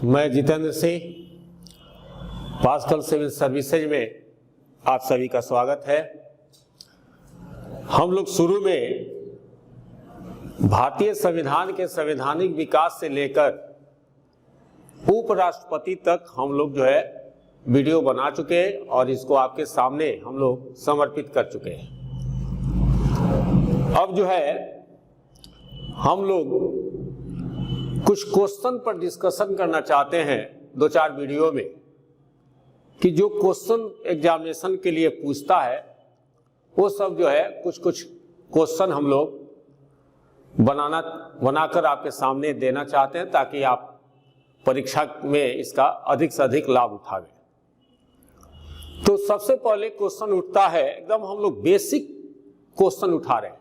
मैं Jitendra Singh, Pascal civil services में आप सभी का स्वागत है। हम लोग शुरू में भारतीय संविधान के संवैधानिक विकास से लेकर उपराष्ट्रपति तक हम लोग जो है वीडियो बना चुके हैं और इसको आपके सामने हम लोग समर्पित कर चुके हैं। अब जो है हम लोग कुछ क्वेश्चन पर डिस्कशन करना चाहते हैं दो चार वीडियो में, कि जो क्वेश्चन एग्जामिनेशन के लिए पूछता है वो सब जो है कुछ क्वेश्चन हम लोग बनाकर आपके सामने देना चाहते हैं, ताकि आप परीक्षा में इसका अधिक से अधिक लाभ उठावें। तो सबसे पहले क्वेश्चन उठता है, एकदम हम लोग बेसिक क्वेश्चन उठा रहे हैं,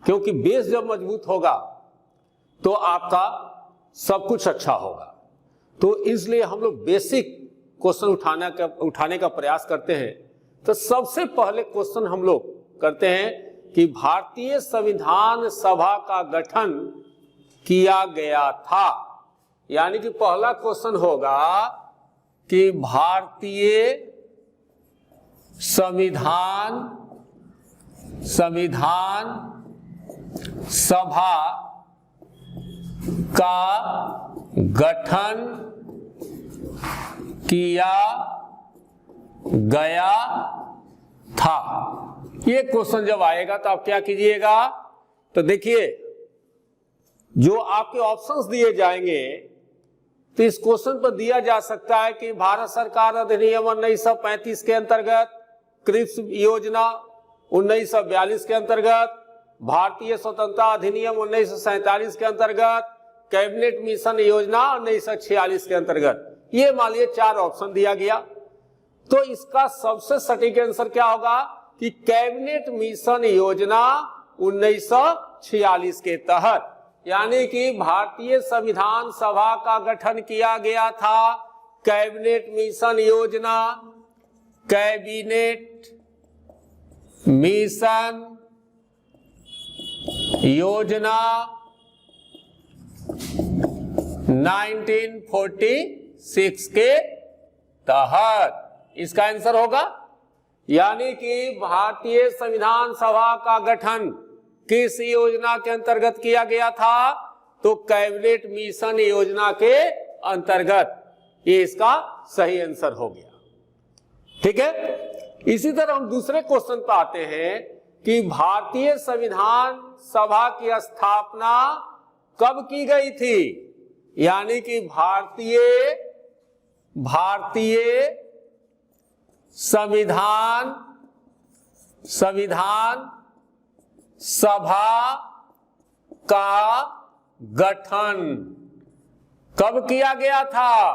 क्योंकि बेस जब मजबूत होगा तो आपका सब कुछ अच्छा होगा। तो इसलिए हम लोग बेसिक क्वेश्चन उठाने का प्रयास करते हैं। तो सबसे पहले क्वेश्चन हम लोग करते हैं कि भारतीय संविधान सभा का गठन किया गया था। यानी कि पहला क्वेश्चन होगा कि भारतीय संविधान सभा का गठन किया गया था। ये क्वेश्चन जब आएगा तो आप क्या कीजिएगा, तो देखिए जो आपके ऑप्शंस दिए जाएंगे तो इस क्वेश्चन पर दिया जा सकता है कि भारत सरकार अधिनियम 1935 के अंतर्गत, क्रिप्स योजना 1942 के अंतर्गत, भारतीय स्वतंत्रता अधिनियम 1947 के अंतर्गत, कैबिनेट मिशन योजना 1946 के अंतर्गत। ये मान लीजिए 4 ऑप्शन दिया गया। तो इसका सबसे सटीक आंसर क्या होगा कि कैबिनेट मिशन योजना 1946 के तहत, यानी कि भारतीय संविधान सभा का गठन किया गया था कैबिनेट मिशन योजना, कैबिनेट मिशन योजना 1946 के तहत। इसका आंसर होगा, यानी कि भारतीय संविधान सभा का गठन किस योजना के अंतर्गत किया गया था, तो कैबिनेट मिशन योजना के अंतर्गत। ये इसका सही आंसर हो गया। ठीक है। इसी तरह हम दूसरे क्वेश्चन पर आते हैं कि भारतीय संविधान सभा की स्थापना कब की गई थी। यानी कि भारतीय संविधान सभा का गठन कब किया गया था,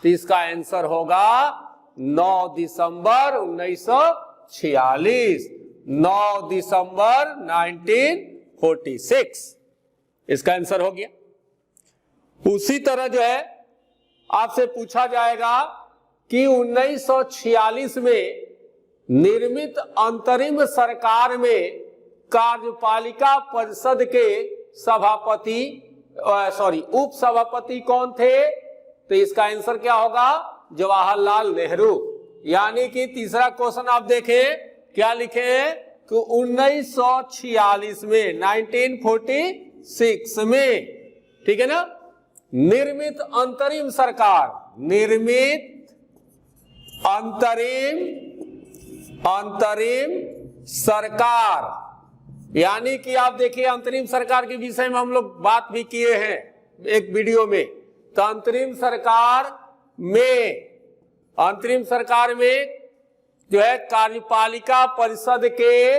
तो इसका आंसर होगा 9 दिसंबर 1946, 9 दिसंबर 1946 इसका आंसर हो गया। उसी तरह जो है आपसे पूछा जाएगा कि 1946 में निर्मित अंतरिम सरकार में कार्यपालिका परिषद के उप सभापति कौन थे, तो इसका आंसर क्या होगा, जवाहरलाल नेहरू। यानी कि तीसरा क्वेश्चन आप देखें क्या लिखे हैं कि 1946 में 1946 में, ठीक है ना, निर्मित अंतरिम सरकार। यानी कि आप देखिए अंतरिम सरकार के विषय में हम लोग बात भी किए हैं एक वीडियो में। तो अंतरिम सरकार में जो है कार्यपालिका परिषद के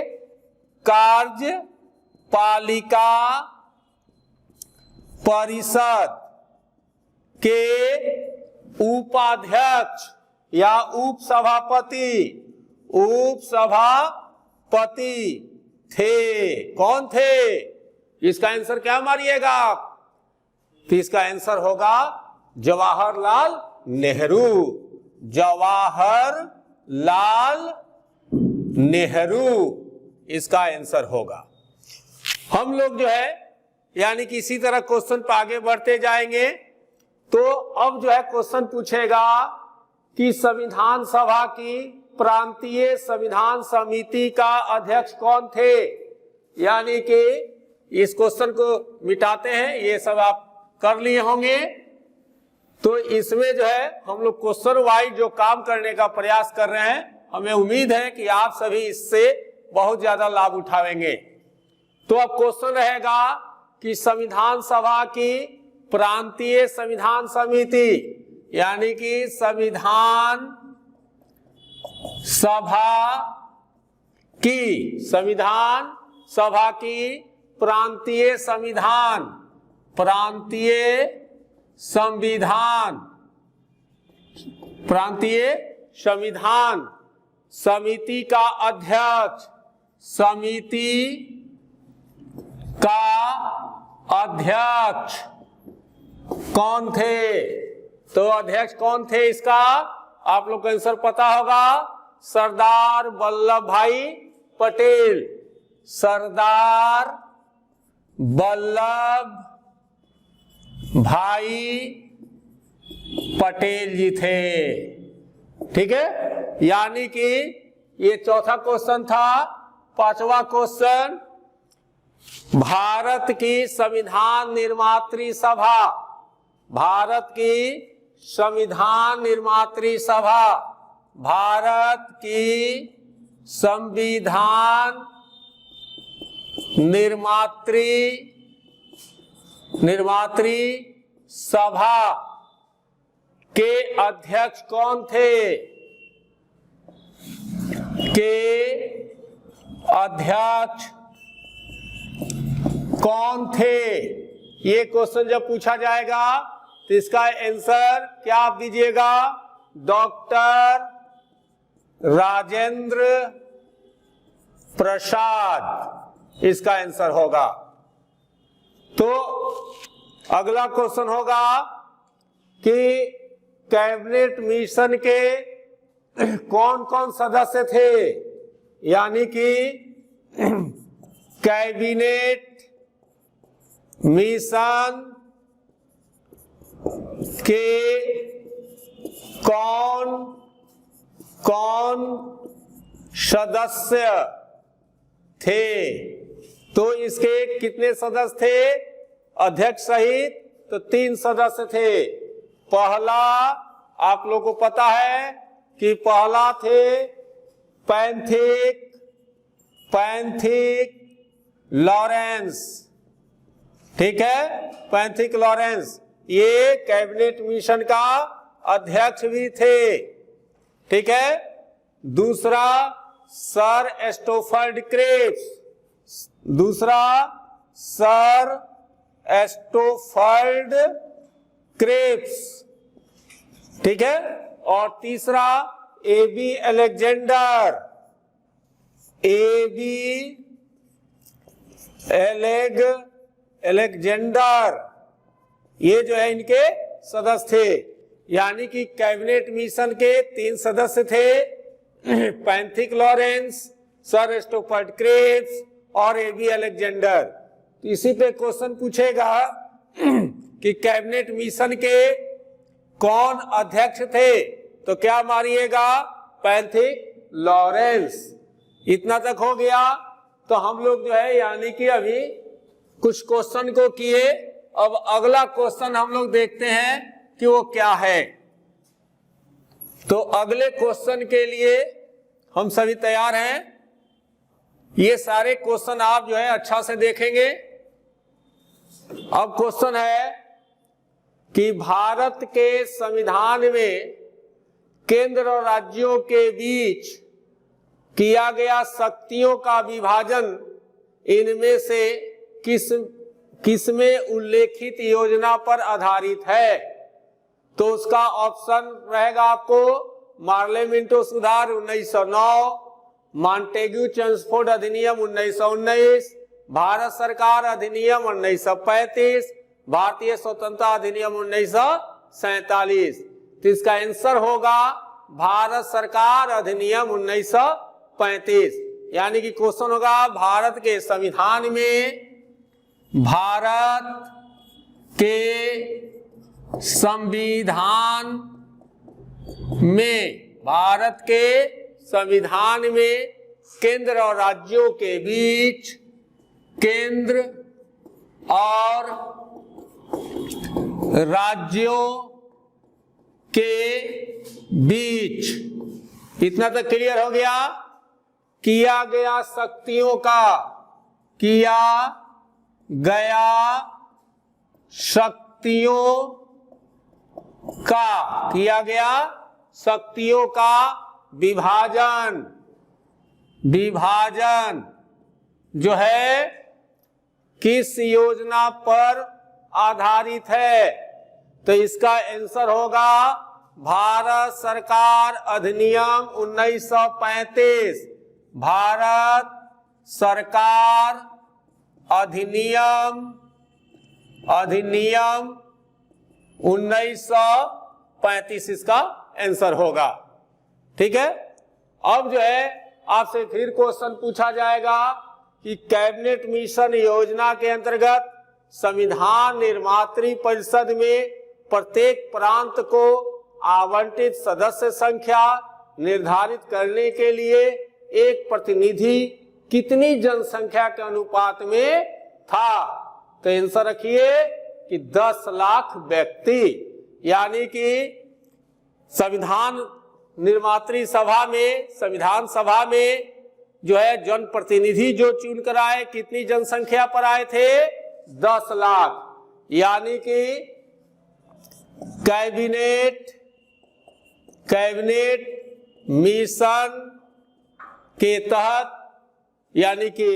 उपाध्यक्ष या उपसभापति थे। कौन थे, इसका आंसर क्या मारिएगा, तो इसका आंसर होगा जवाहरलाल नेहरू इसका आंसर होगा। हम लोग जो है यानी कि इसी तरह क्वेश्चन पर आगे बढ़ते जाएंगे। तो अब जो है क्वेश्चन पूछेगा कि संविधान सभा की प्रांतीय संविधान समिति का अध्यक्ष कौन थे। यानी कि इस क्वेश्चन को मिटाते हैं, ये सब आप कर लिए होंगे। तो इसमें जो है हम लोग क्वेश्चन वाइज जो काम करने का प्रयास कर रहे हैं, हमें उम्मीद है कि आप सभी इससे बहुत ज्यादा लाभ उठाएंगे। तो अब क्वेश्चन रहेगा कि संविधान सभा की प्रांतीय संविधान समिति, यानी कि संविधान सभा की प्रांतीय संविधान समिति का अध्यक्ष कौन थे। तो अध्यक्ष कौन थे इसका आप लोग को आंसर पता होगा, सरदार वल्लभ भाई पटेल। सरदार वल्लभ भाई पटेल जी थे। ठीक है, यानी कि ये चौथा क्वेश्चन था। पांचवा क्वेश्चन, भारत की संविधान निर्मात्री सभा, भारत की संविधान निर्मात्री सभा, भारत की संविधान निर्मात्री सभा के अध्यक्ष कौन थे। ये क्वेश्चन जब पूछा जाएगा तो इसका आंसर क्या आप दीजिएगा, डॉक्टर राजेंद्र प्रसाद इसका आंसर होगा। तो अगला क्वेश्चन होगा कि कैबिनेट मिशन के कौन कौन सदस्य थे। यानी कि कैबिनेट मिशन के कौन कौन सदस्य थे। तो इसके कितने सदस्य थे, अध्यक्ष सहित तो 3 सदस्य थे। पहला आप लोगों को पता है कि पहला थे पैंथिक लॉरेंस। ठीक है, पैंथिक लॉरेंस ये कैबिनेट मिशन का अध्यक्ष भी थे। ठीक है, दूसरा सर स्टोफर्ड क्रिप्स, दूसरा सर स्टोफर्ड क्रिप्स। ठीक है, और तीसरा एबी अलेक्जेंडर, अलेक्जेंडर ये जो है इनके सदस्य थे। यानी कि कैबिनेट मिशन के 3 सदस्य थे, पैंथिक लॉरेंस, सर स्टोफर्ड क्रिप्स और एबी अलेक्जेंडर। तो इसी पे क्वेश्चन पूछेगा कि कैबिनेट मिशन के कौन अध्यक्ष थे, तो क्या मारिएगा, पैंथिक लॉरेंस। इतना तक हो गया। तो हम लोग जो है यानी कि अभी कुछ क्वेश्चन को किए, अब अगला क्वेश्चन हम लोग देखते हैं कि वो क्या है। तो अगले क्वेश्चन के लिए हम सभी तैयार हैं। ये सारे क्वेश्चन आप जो है अच्छा से देखेंगे। अब क्वेश्चन है कि भारत के संविधान में केंद्र और राज्यों के बीच किया गया शक्तियों का विभाजन इनमें से किस में उल्लेखित योजना पर आधारित है। तो उसका ऑप्शन रहेगा आपको मार्लेमिंटो सुधार 1909, मॉन्टेग्यू चेम्सफोर्ड अधिनियम 1919, भारत सरकार अधिनियम 1935, भारतीय स्वतंत्रता अधिनियम 1947। तो इसका आंसर होगा भारत सरकार अधिनियम 1935। यानी कि क्वेश्चन होगा भारत के संविधान में, भारत के संविधान में, भारत के संविधान में केंद्र और राज्यों के बीच, केंद्र और राज्यों के बीच, इतना तक क्लियर हो गया। किया गया शक्तियों का, किया गया शक्तियों का, किया गया शक्तियों का विभाजन, विभाजन जो है किस योजना पर आधारित है? तो इसका आंसर होगा भारत सरकार अधिनियम 1935। भारत सरकार अधिनियम 1935 इसका आंसर होगा। ठीक है। अब जो है आपसे फिर क्वेश्चन पूछा जाएगा कि कैबिनेट मिशन योजना के अंतर्गत संविधान निर्मात्री परिषद में प्रत्येक प्रांत को आवंटित सदस्य संख्या निर्धारित करने के लिए एक प्रतिनिधि कितनी जनसंख्या के अनुपात में था? तो आंसर रखिए कि 10 लाख व्यक्ति, यानी कि संविधान निर्मात्री सभा में, संविधान सभा में जो है जनप्रतिनिधि जो चुन कर आए, कितनी जनसंख्या पर आए थे? 10 लाख। यानी कि कैबिनेट मिशन के तहत, यानी कि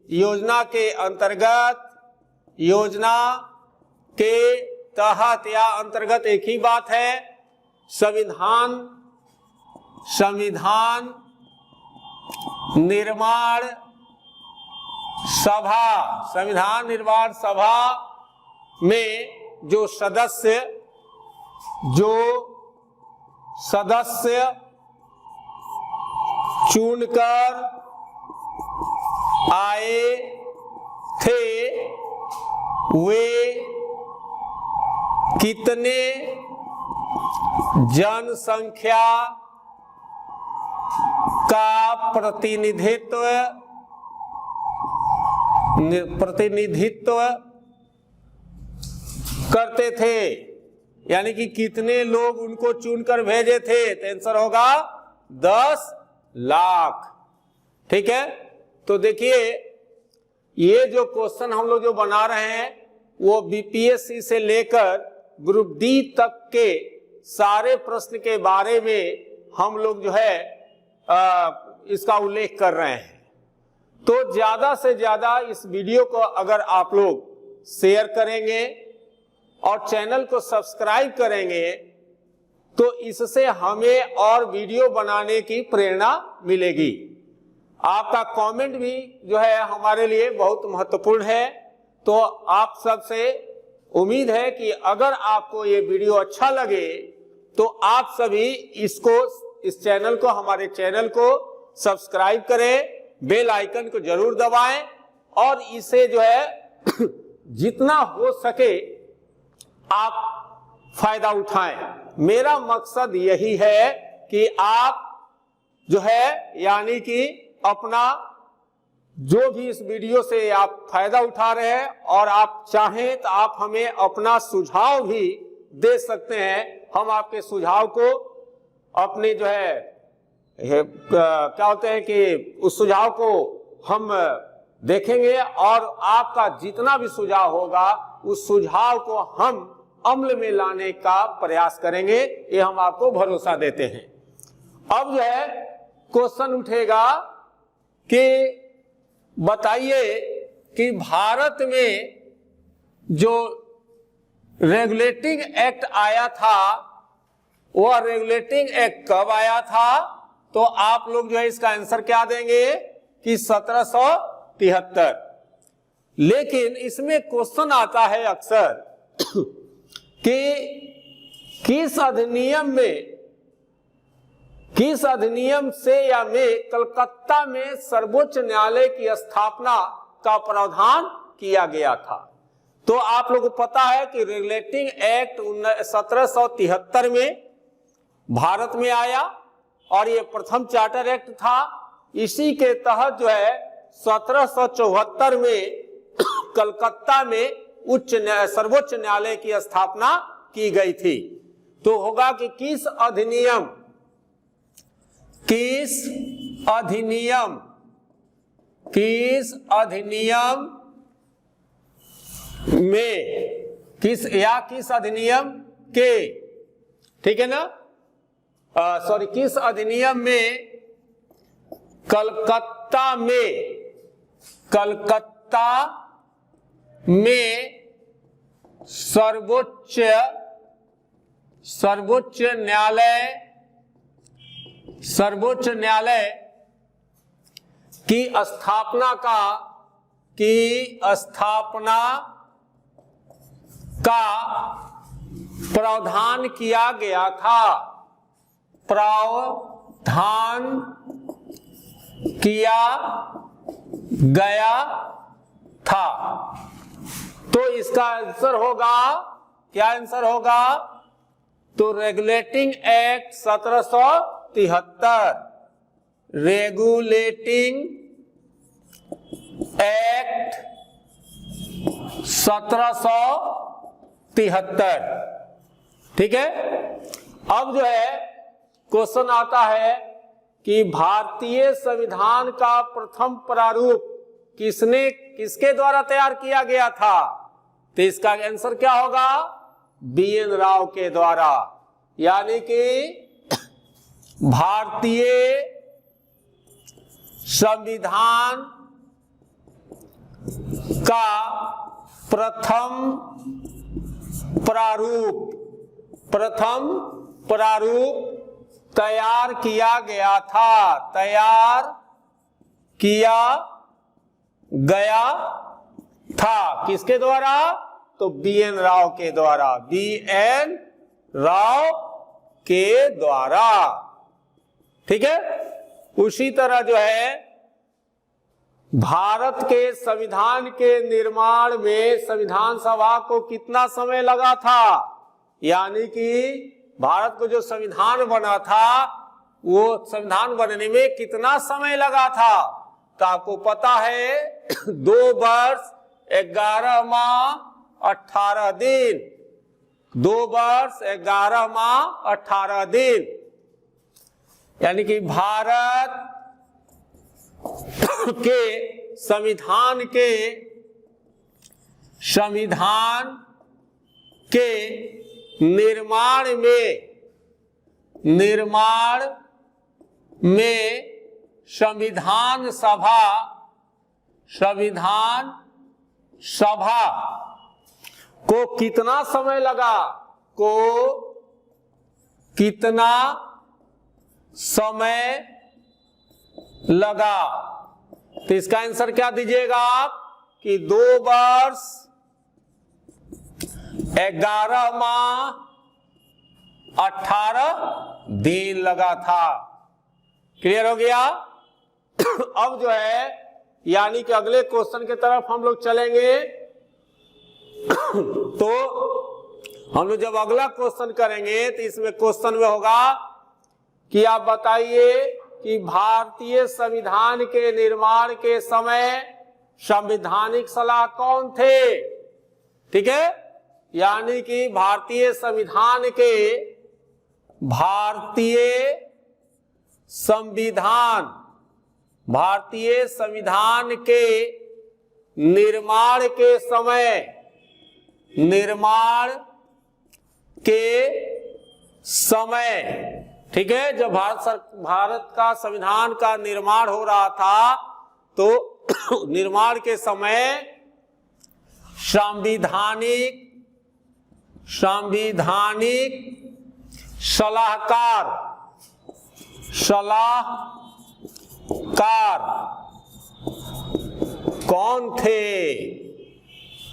योजना के अंतर्गत, योजना के तहत या अंतर्गत एक ही बात है, संविधान निर्माण सभा, संविधान निर्माण सभा में जो सदस्य चुनकर आए थे वे कितने जनसंख्या का प्रतिनिधित्व करते थे? यानी कि कितने लोग उनको चुनकर भेजे थे? तो आंसर होगा 10 लाख। ठीक है। तो देखिए ये जो क्वेश्चन हम लोग जो बना रहे हैं वो बीपीएससी से लेकर ग्रुप डी तक के सारे प्रश्न के बारे में हम लोग जो है इसका उल्लेख कर रहे हैं। तो ज्यादा से ज्यादा इस वीडियो को अगर आप लोग शेयर करेंगे और चैनल को सब्सक्राइब करेंगे तो इससे हमें और वीडियो बनाने की प्रेरणा मिलेगी। आपका कमेंट भी जो है हमारे लिए बहुत महत्वपूर्ण है। तो आप सबसे उम्मीद है कि अगर आपको ये वीडियो अच्छा लगे तो आप सभी इस चैनल को, हमारे चैनल को सब्सक्राइब करें, बेल आइकन को जरूर दबाएं और इसे जो है जितना हो सके आप फायदा उठाएं। मेरा मकसद यही है कि आप जो है यानी कि अपना जो भी इस वीडियो से आप फायदा उठा रहे हैं और आप चाहें तो आप हमें अपना सुझाव भी दे सकते हैं। हम आपके सुझाव को अपने जो है क्या होते हैं कि उस सुझाव को हम देखेंगे और आपका जितना भी सुझाव होगा उस सुझाव को हम अमल में लाने का प्रयास करेंगे, ये हम आपको भरोसा देते हैं। अब जो है क्वेश्चन उठेगा कि बताइए कि भारत में जो रेगुलेटिंग एक्ट आया था वह रेगुलेटिंग एक्ट कब आया था? तो आप लोग जो है इसका आंसर क्या देंगे कि 1773। लेकिन इसमें क्वेश्चन आता है अक्सर कि किस अधिनियम से या में कलकत्ता में सर्वोच्च न्यायालय की स्थापना का प्रावधान किया गया था? तो आप लोगों को पता है कि रेगुलेटिंग एक्ट 1773 में भारत में आया और ये प्रथम चार्टर एक्ट था। इसी के तहत जो है 1774 में कलकत्ता में सर्वोच्च न्यायालय की स्थापना की गई थी। तो होगा कि किस अधिनियम में किस अधिनियम के, ठीक है ना, किस अधिनियम में कलकत्ता में सर्वोच्च न्यायालय की स्थापना का प्रावधान किया गया था। तो इसका आंसर होगा, क्या आंसर होगा? तो रेगुलेटिंग एक्ट 1773, रेगुलेटिंग एक्ट 1773, ठीक है। अब जो है क्वेश्चन आता है कि भारतीय संविधान का प्रथम प्रारूप किसके द्वारा तैयार किया गया था? तो इसका आंसर क्या होगा? BN राव के द्वारा। यानी कि भारतीय संविधान का प्रथम प्रारूप तैयार किया गया था। किसके द्वारा? तो BN राव के द्वारा, BN राव के द्वारा, ठीक है। उसी तरह जो है भारत के संविधान के निर्माण में संविधान सभा को कितना समय लगा था? यानी कि भारत को जो संविधान बना था वो संविधान बनने में कितना समय लगा था? तो आपको पता है 2 वर्ष 11 माह 18 दिन, 2 वर्ष 11 माह 18 दिन। यानी कि भारत के संविधान के निर्माण में संविधान सभा को कितना समय लगा? तो इसका आंसर क्या दीजिएगा आप कि 2 वर्ष 11 माह 18 दिन लगा था। क्लियर हो गया? अब जो है यानी कि अगले क्वेश्चन की तरफ हम लोग चलेंगे। तो हम लोग जब अगला क्वेश्चन करेंगे तो इसमें क्वेश्चन में होगा कि आप बताइए कि भारतीय संविधान के निर्माण के समय संवैधानिक सलाह कौन थे? ठीक है, यानी कि भारतीय संविधान के निर्माण के समय ठीक है, जब भारत का संविधान का निर्माण हो रहा था तो निर्माण के समय संवैधानिक सलाहकार कौन थे?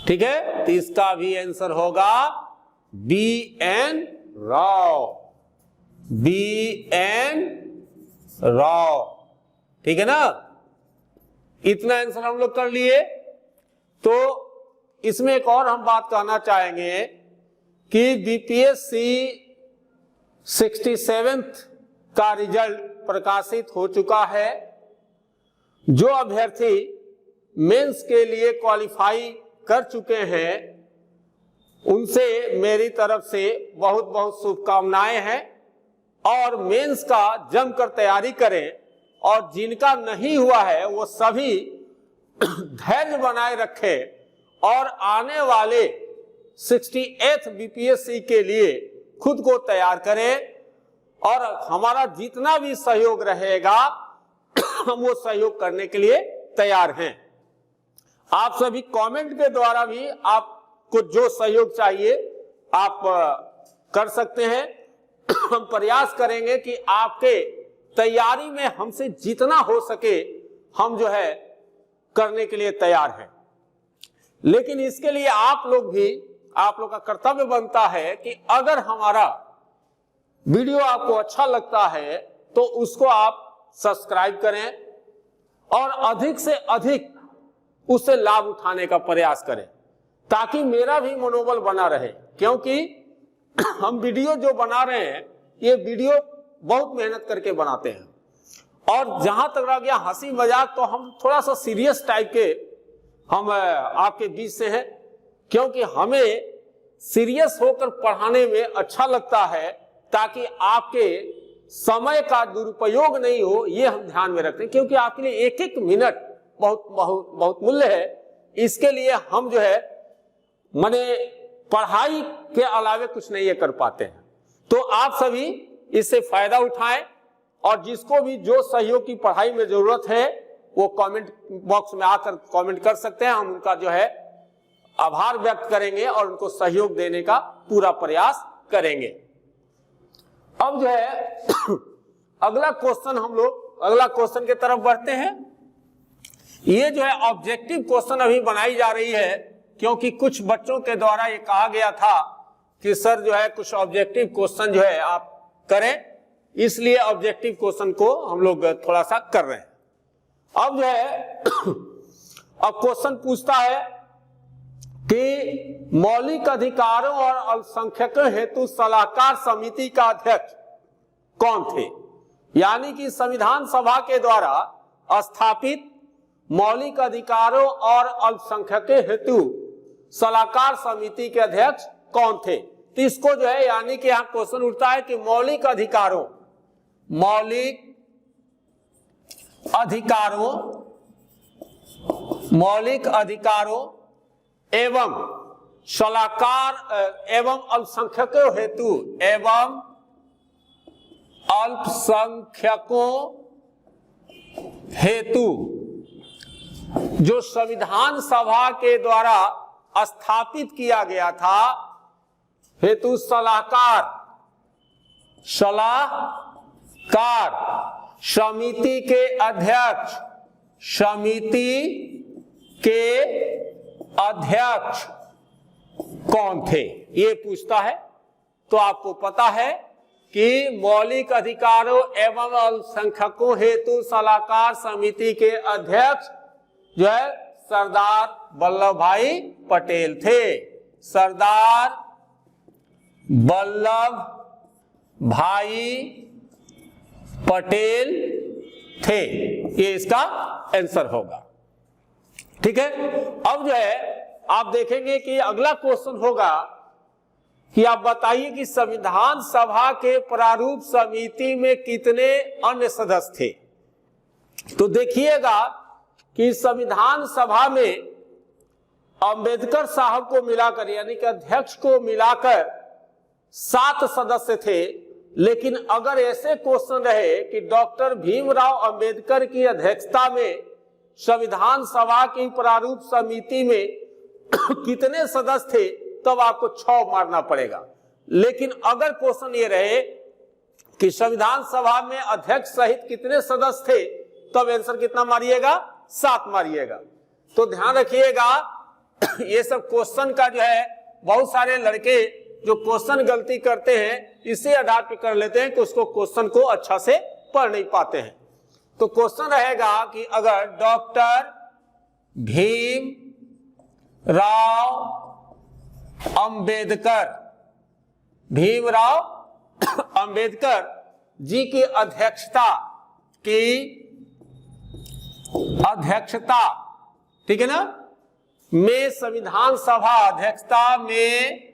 ठीक है, तो इसका भी आंसर होगा BN राव। ठीक है ना, इतना आंसर हम लोग कर लिए। तो इसमें एक और हम बात कहना चाहेंगे कि बीपीएससी 67th का रिजल्ट प्रकाशित हो चुका है। जो अभ्यर्थी मेंस के लिए क्वालिफाई कर चुके हैं उनसे मेरी तरफ से बहुत बहुत शुभकामनाएं हैं और मेंस का जमकर तैयारी करें, और जिनका नहीं हुआ है वो सभी धैर्य बनाए रखें और आने वाले 68th बीपीएससी के लिए खुद को तैयार करें, और हमारा जितना भी सहयोग रहेगा हम वो सहयोग करने के लिए तैयार हैं। आप सभी कमेंट के द्वारा भी आपको जो सहयोग चाहिए आप कर सकते हैं। हम प्रयास करेंगे कि आपके तैयारी में हमसे जितना हो सके हम जो है करने के लिए तैयार हैं। लेकिन इसके लिए आप लोग का कर्तव्य बनता है कि अगर हमारा वीडियो आपको अच्छा लगता है तो उसको आप सब्सक्राइब करें और अधिक से अधिक उससे लाभ उठाने का प्रयास करें, ताकि मेरा भी मनोबल बना रहे। क्योंकि हम वीडियो जो बना रहे हैं ये वीडियो बहुत मेहनत करके बनाते हैं, और जहां तक रह गया हंसी मजाक तो हम थोड़ा सा सीरियस टाइप के हम आपके बीच से हैं, क्योंकि हमें सीरियस होकर पढ़ाने में अच्छा लगता है, ताकि आपके समय का दुरुपयोग नहीं हो ये हम ध्यान में रखते हैं। क्योंकि आपके लिए एक एक मिनट बहुत बहुत बहुत मूल्य है। इसके लिए हम जो है माने पढ़ाई के अलावे कुछ नहीं ये कर पाते हैं। तो आप सभी इससे फायदा उठाएं, और जिसको भी जो सहयोग की पढ़ाई में जरूरत है वो कमेंट बॉक्स में आकर कमेंट कर सकते हैं। हम उनका जो है आभार व्यक्त करेंगे और उनको सहयोग देने का पूरा प्रयास करेंगे। अब जो है अगला क्वेश्चन की तरफ बढ़ते हैं। ये जो है ऑब्जेक्टिव क्वेश्चन अभी बनाई जा रही है, क्योंकि कुछ बच्चों के द्वारा ये कहा गया था कि सर जो है कुछ ऑब्जेक्टिव क्वेश्चन जो है आप करें, इसलिए ऑब्जेक्टिव क्वेश्चन को हम लोग थोड़ा सा कर रहे हैं। अब जो है अब क्वेश्चन पूछता है कि मौलिक अधिकारों और अल्पसंख्यकों हेतु सलाहकार समिति का अध्यक्ष कौन थे। यानी कि संविधान सभा के द्वारा स्थापित मौलिक अधिकारों और अल्पसंख्यकों हेतु सलाहकार समिति के अध्यक्ष कौन थे। तो इसको जो है यानी कि यहां क्वेश्चन उठता है कि मौलिक अधिकारों एवं सलाहकार एवं अल्पसंख्यकों हेतु जो संविधान सभा के द्वारा स्थापित किया गया था हेतु सलाहकार समिति के अध्यक्ष कौन थे ये पूछता है। तो आपको पता है कि मौलिक अधिकारों एवं अल्पसंख्यकों हेतु सलाहकार समिति के अध्यक्ष जो है सरदार वल्लभ भाई पटेल थे। सरदार वल्लभ भाई पटेल थे, ये इसका आंसर होगा। ठीक है। अब जो है आप देखेंगे कि अगला क्वेश्चन होगा कि आप बताइए कि संविधान सभा के प्रारूप समिति में कितने अन्य सदस्य थे। तो देखिएगा कि संविधान सभा में अंबेडकर साहब को मिलाकर यानी कि अध्यक्ष को मिलाकर 7 सदस्य थे। लेकिन अगर ऐसे क्वेश्चन रहे कि डॉक्टर भीमराव अंबेडकर की अध्यक्षता में संविधान सभा की प्रारूप समिति में कितने सदस्य थे, तब आपको 6 मारना पड़ेगा। लेकिन अगर क्वेश्चन ये रहे कि संविधान सभा में अध्यक्ष सहित कितने सदस्य थे, तब आंसर कितना मारिएगा? 7 मारिएगा। तो ध्यान रखिएगा ये सब क्वेश्चन का जो है बहुत सारे लड़के जो क्वेश्चन गलती करते हैं इसे आधार पे कर लेते हैं कि उसको क्वेश्चन को अच्छा से पढ़ नहीं पाते हैं। तो क्वेश्चन रहेगा कि अगर डॉक्टर भीम राव अंबेडकर, भीमराव अंबेडकर जी की अध्यक्षता, ठीक है ना, में संविधान सभा, अध्यक्षता में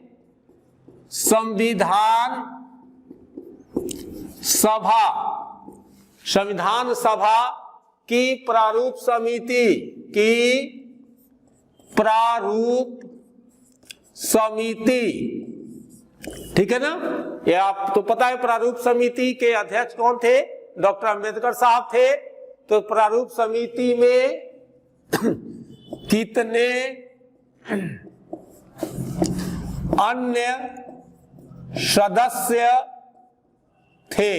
संविधान सभा की प्रारूप समिति, ठीक है ना। ये आप तो पता है प्रारूप समिति के अध्यक्ष कौन थे, डॉक्टर अंबेडकर साहब थे। तो प्रारूप समिति में कितने अन्य सदस्य थे,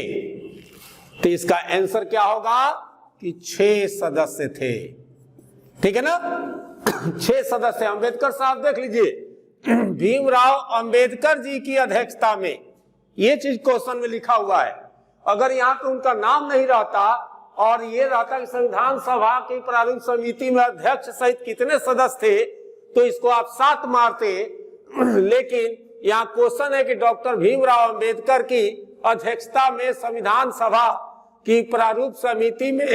तो इसका आंसर क्या होगा कि 6 सदस्य थे, ठीक है ना। 6 सदस्य। अंबेडकर साहब देख लीजिए, भीमराव अंबेडकर जी की अध्यक्षता में, ये चीज क्वेश्चन में लिखा हुआ है। अगर यहाँ पे उनका नाम नहीं रहता और ये रहता कि संविधान सभा की प्रारूप समिति में अध्यक्ष सहित कितने सदस्य थे, तो इसको आप 7 मारते। लेकिन यहाँ क्वेश्चन है कि डॉक्टर भीमराव अंबेडकर की अध्यक्षता में संविधान सभा की प्रारूप समिति में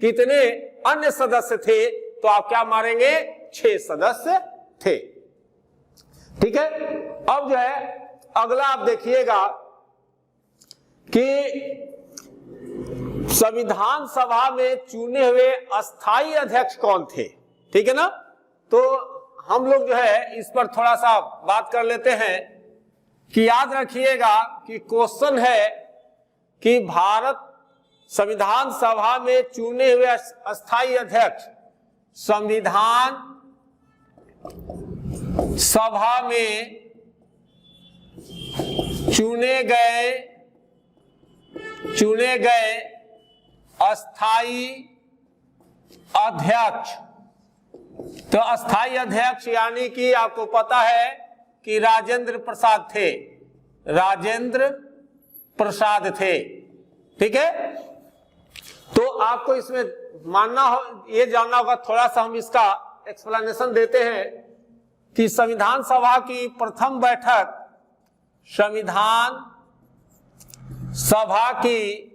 कितने अन्य सदस्य थे, तो आप क्या मारेंगे, 6 सदस्य थे, ठीक है। अब जो है अगला आप देखिएगा कि संविधान सभा में चुने हुए अस्थाई अध्यक्ष कौन थे, ठीक है ना। तो हम लोग जो है इस पर थोड़ा सा बात कर लेते हैं कि याद रखिएगा कि क्वेश्चन है कि भारत संविधान सभा में चुने हुए अस्थाई अध्यक्ष संविधान सभा में चुने गए अस्थाई अध्यक्ष। तो अस्थाई अध्यक्ष यानी कि आपको पता है कि राजेंद्र प्रसाद थे, राजेंद्र प्रसाद थे, ठीक है। तो आपको इसमें मानना हो, ये जानना होगा, थोड़ा सा हम इसका एक्सप्लेनेशन देते हैं कि संविधान सभा की प्रथम बैठक, संविधान सभा की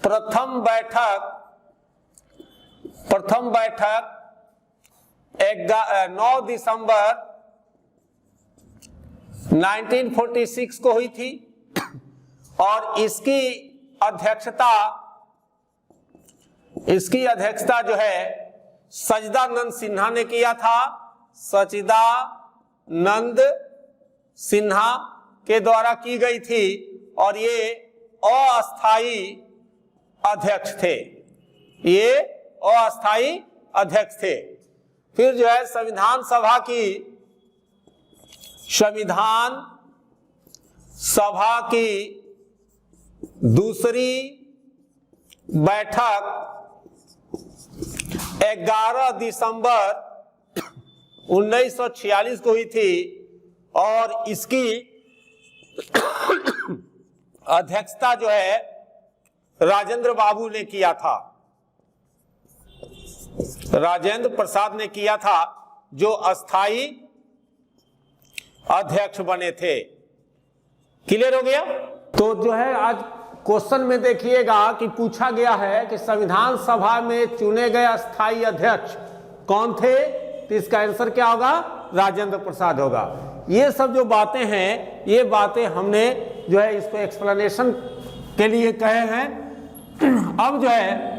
प्रथम बैठक 9 दिसंबर 1946 को हुई थी और इसकी अध्यक्षता जो है सचिदानंद सिन्हा ने किया था। सचिदानंद सिन्हा के द्वारा की गई थी और ये अस्थाई अध्यक्ष थे, ये अस्थाई अध्यक्ष थे। फिर जो है संविधान सभा की दूसरी बैठक 11 दिसंबर 1946 को हुई थी और इसकी अध्यक्षता जो है राजेंद्र बाबू ने किया था, राजेंद्र प्रसाद ने किया था, जो अस्थाई अध्यक्ष बने थे। क्लियर हो गया। तो जो है आज क्वेश्चन में देखिएगा कि पूछा गया है कि संविधान सभा में चुने गए अस्थाई अध्यक्ष कौन थे, तो इसका आंसर क्या होगा, राजेंद्र प्रसाद होगा। ये सब जो बातें हैं, ये बातें हमने जो है इसको एक्सप्लेनेशन के लिए कहे हैं। अब जो है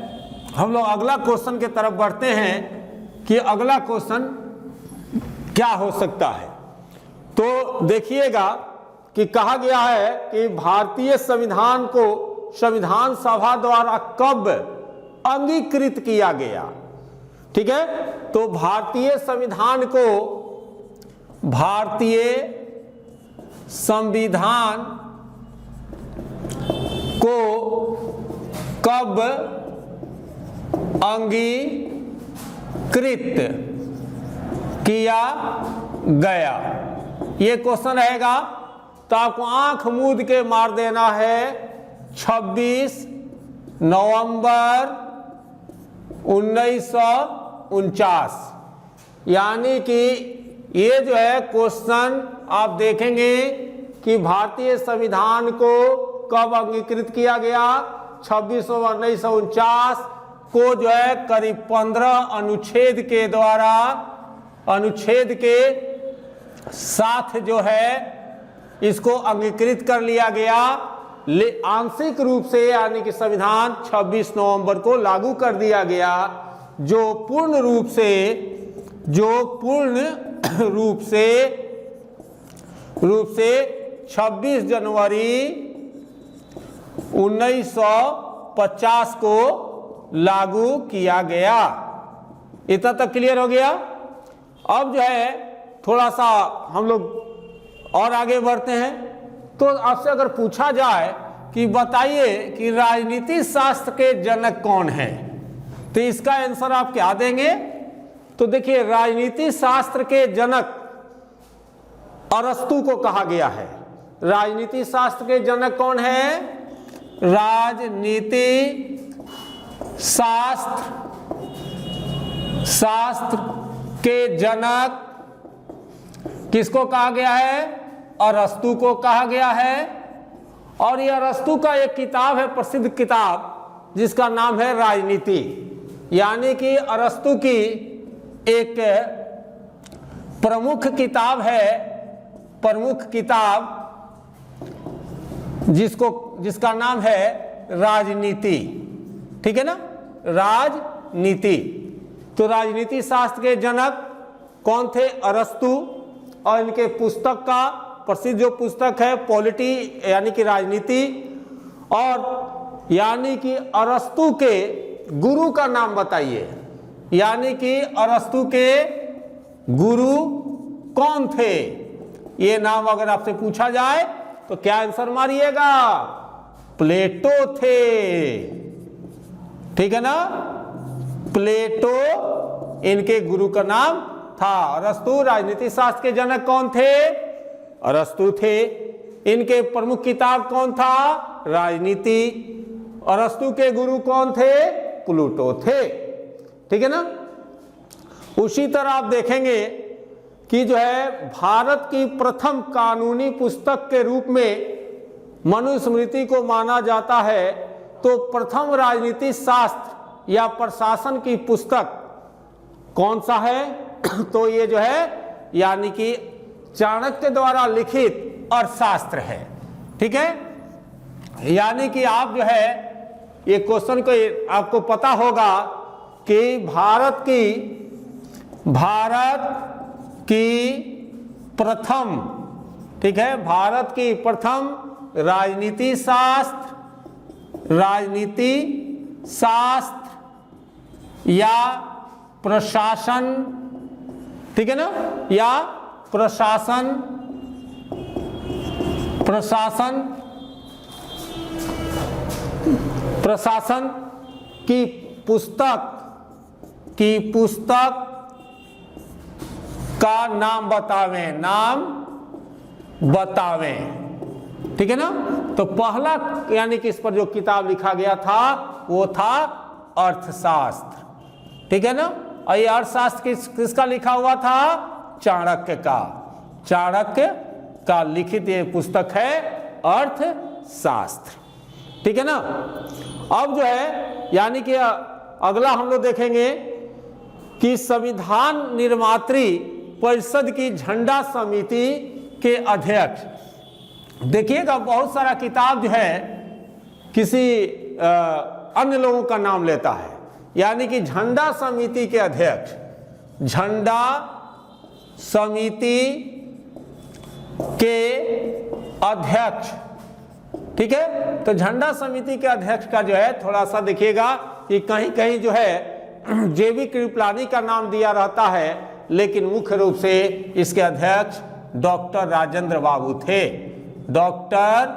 हम लोग अगला क्वेश्चन के तरफ बढ़ते हैं कि अगला क्वेश्चन क्या हो सकता है। तो देखिएगा कि कहा गया है कि भारतीय संविधान को संविधान सभा द्वारा कब अंगीकृत किया गया, ठीक है। तो भारतीय संविधान को कब अंगीकृत किया गया, ये क्वेश्चन रहेगा। तो आपको आंख मूंद के मार देना है 26 नवंबर 1949। यानी कि ये जो है क्वेश्चन आप देखेंगे कि भारतीय संविधान को कब अंगीकृत किया गया, 26 नवंबर 1949 को जो है करीब 15 अनुच्छेद के द्वारा, अनुच्छेद के साथ जो है इसको अंगीकृत कर लिया गया। आंशिक रूप से यानी कि संविधान 26 नवंबर को लागू कर दिया गया, जो पूर्ण रूप से 26 जनवरी 1950 को लागू किया गया। इतना तक क्लियर हो गया। अब जो है थोड़ा सा हम लोग और आगे बढ़ते हैं। तो आपसे अगर पूछा जाए कि बताइए कि राजनीति शास्त्र के जनक कौन है, तो इसका आंसर आप क्या देंगे? तो देखिए, राजनीति शास्त्र के जनक अरस्तु को कहा गया है। राजनीति शास्त्र के जनक कौन है? राजनीति शास्त्र के जनक किसको कहा गया है? अरस्तु को कहा गया है। और यह अरस्तु का एक किताब है, प्रसिद्ध किताब, जिसका नाम है राजनीति। यानी कि अरस्तु की एक प्रमुख किताब है, प्रमुख किताब जिसका नाम है राजनीति। ठीक है ना, राजनीति। तो राजनीति शास्त्र के जनक कौन थे? अरस्तु। और इनके पुस्तक का प्रसिद्ध जो पुस्तक है पॉलिटी, यानी कि राजनीति। और यानी कि अरस्तु के गुरु का नाम बताइए। यानी कि अरस्तु के गुरु कौन थे? ये नाम अगर आपसे पूछा जाए तो क्या आंसर मारिएगा? प्लेटो थे। ठीक है ना, प्लेटो इनके गुरु का नाम था। अरस्तु राजनीति शास्त्र के जनक कौन थे? अरस्तु थे। इनके प्रमुख किताब कौन था? राजनीति। अरस्तु के गुरु कौन थे? प्लेटो थे। ठीक है ना। उसी तरह आप देखेंगे कि जो है भारत की प्रथम कानूनी पुस्तक के रूप में मनुस्मृति को माना जाता है। तो प्रथम राजनीति शास्त्र या प्रशासन की पुस्तक कौन सा है? तो ये जो है यानी कि चाणक्य द्वारा लिखित अर्थशास्त्र है। ठीक है, यानी कि आप जो है ये क्वेश्चन को आपको पता होगा कि भारत की प्रथम, ठीक है, भारत की प्रथम राजनीति शास्त्र या प्रशासन, ठीक है ना, या प्रशासन की पुस्तक का नाम बतावें। ठीक है ना। तो पहला यानी कि इस पर जो किताब लिखा गया था वो था अर्थशास्त्र। ठीक है ना। और ये अर्थशास्त्र किसका लिखा हुआ था? चाणक्य का लिखित ये पुस्तक है अर्थशास्त्र। ठीक है ना। अब जो है यानी कि अगला हम लोग देखेंगे कि संविधान निर्मात्री परिषद की झंडा समिति के अध्यक्ष। देखिएगा बहुत सारा किताब जो है किसी अन्य लोगों का नाम लेता है। यानी कि झंडा समिति के अध्यक्ष, झंडा समिति के अध्यक्ष, ठीक है। तो झंडा समिति के अध्यक्ष का जो है थोड़ा सा देखिएगा कि कहीं कहीं जो है जेबी कृपलानी का नाम दिया रहता है, लेकिन मुख्य रूप से इसके अध्यक्ष डॉक्टर राजेंद्र बाबू थे। डॉक्टर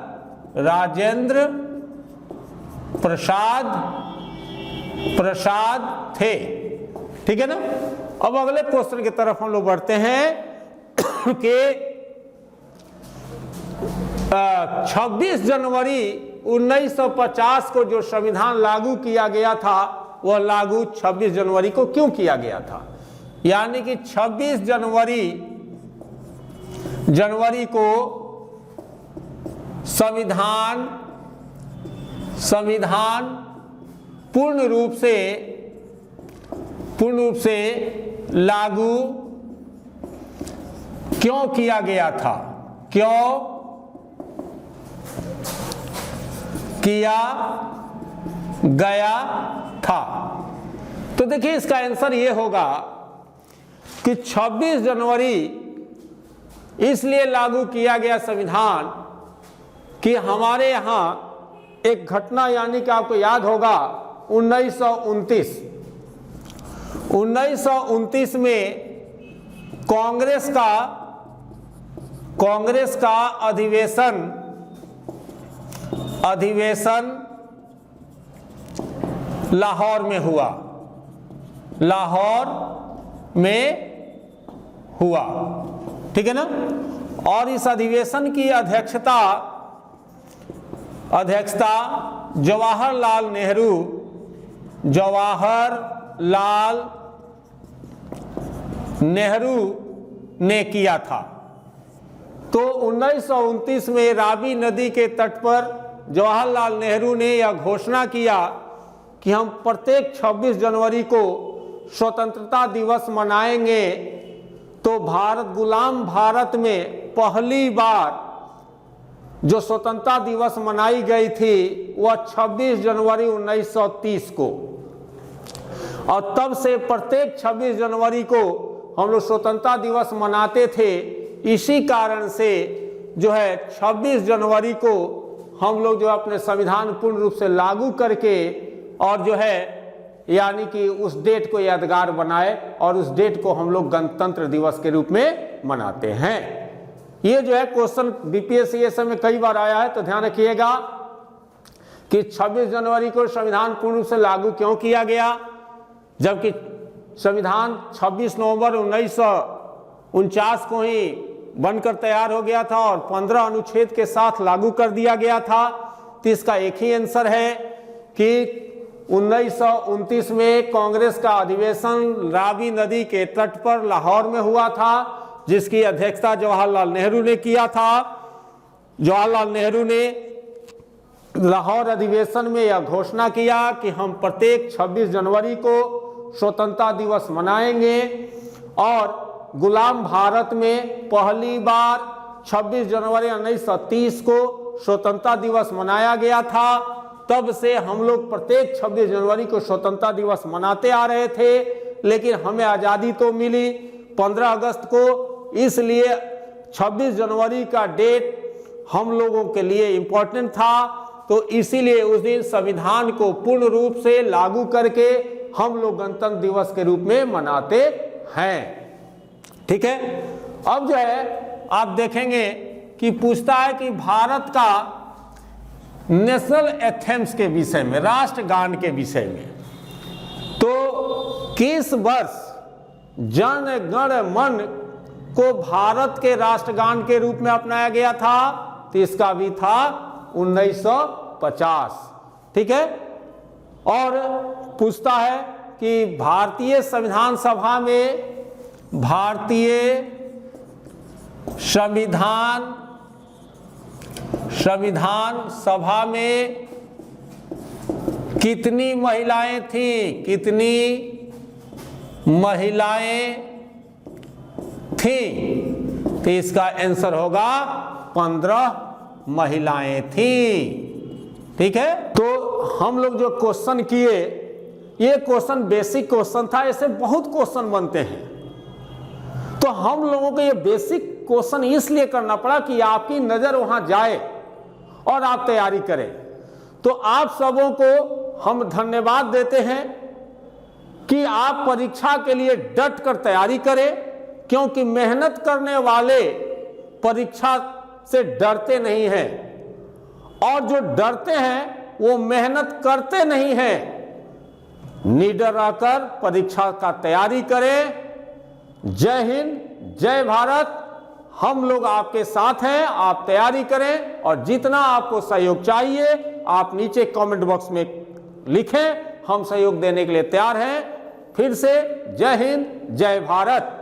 राजेंद्र प्रसाद थे। ठीक है ना। अब अगले क्वेश्चन की तरफ हम लोग बढ़ते हैं कि 26 जनवरी 1950 को जो संविधान लागू किया गया था वह लागू 26 जनवरी को क्यों किया गया था? यानी कि 26 जनवरी को संविधान पूर्ण रूप से लागू क्यों किया गया था? क्यों किया गया था? तो देखिए इसका आंसर ये होगा कि 26 जनवरी इसलिए लागू किया गया संविधान कि हमारे यहाँ एक घटना, यानी कि आपको याद होगा 1929 में कांग्रेस का अधिवेशन लाहौर में हुआ, ठीक है ना। और इस अधिवेशन की अध्यक्षता जवाहरलाल नेहरू ने किया था। तो 1929 में रावी नदी के तट पर जवाहरलाल नेहरू ने यह घोषणा किया कि हम प्रत्येक 26 जनवरी को स्वतंत्रता दिवस मनाएंगे। तो गुलाम भारत में पहली बार जो स्वतंत्रता दिवस मनाई गई थी वह 26 जनवरी 1930 को, और तब से प्रत्येक 26 जनवरी को हम लोग स्वतंत्रता दिवस मनाते थे। इसी कारण से जो है 26 जनवरी को हम लोग जो अपने संविधान पूर्ण रूप से लागू करके और जो है यानी कि उस डेट को यादगार बनाए और उस डेट को हम लोग गणतंत्र दिवस के रूप में मनाते हैं। ये जो है क्वेश्चन बीपीएससी में कई बार आया है, तो ध्यान रखिएगा कि 26 जनवरी को संविधान पूर्ण रूप से लागू क्यों किया गया, जबकि संविधान 26 नवंबर 1949 को ही बनकर तैयार हो गया था और 15 अनुच्छेद के साथ लागू कर दिया गया था। तो इसका एक ही आंसर है कि 1929 में कांग्रेस का अधिवेशन रावी नदी के तट पर लाहौर में हुआ था, जिसकी अध्यक्षता जवाहरलाल नेहरू ने किया था। जवाहरलाल नेहरू ने लाहौर अधिवेशन में यह घोषणा किया कि हम प्रत्येक 26 जनवरी को स्वतंत्रता दिवस मनाएंगे, और गुलाम भारत में पहली बार 26 जनवरी 1930 को स्वतंत्रता दिवस मनाया गया था। तब से हम लोग प्रत्येक 26 जनवरी को स्वतंत्रता दिवस मनाते आ रहे थे, लेकिन हमें आज़ादी तो मिली 15 अगस्त को, इसलिए 26 जनवरी का डेट हम लोगों के लिए इम्पोर्टेंट था। तो इसीलिए उस दिन संविधान को पूर्ण रूप से लागू करके हम लोग गणतंत्र दिवस के रूप में मनाते हैं, ठीक है। अब जो है आप देखेंगे कि पूछता है कि भारत का नेशनल एथेम्स के विषय में, राष्ट्रगान के विषय में, तो किस वर्ष जन गण मन को भारत के राष्ट्रगान के रूप में अपनाया गया था? तो इसका भी था 1950, ठीक है। और पूछता है कि भारतीय संविधान सभा में कितनी महिलाएं थीं? कितनी महिलाएं थीं? तो इसका आंसर होगा 15 महिलाएं थीं, ठीक है। तो हम लोग जो क्वेश्चन किए, ये क्वेश्चन बेसिक क्वेश्चन था, ऐसे बहुत क्वेश्चन बनते हैं। तो हम लोगों को ये बेसिक क्वेश्चन इसलिए करना पड़ा कि आपकी नजर वहां जाए और आप तैयारी करें। तो आप सबों को हम धन्यवाद देते हैं कि आप परीक्षा के लिए डट कर तैयारी करें, क्योंकि मेहनत करने वाले परीक्षा से डरते नहीं हैं, और जो डरते हैं वो मेहनत करते नहीं हैं। निडर रहकर परीक्षा का तैयारी करें। जय हिंद, जय भारत। हम लोग आपके साथ हैं, आप तैयारी करें, और जितना आपको सहयोग चाहिए आप नीचे कमेंट बॉक्स में लिखें, हम सहयोग देने के लिए तैयार हैं। फिर से जय हिंद, जय भारत।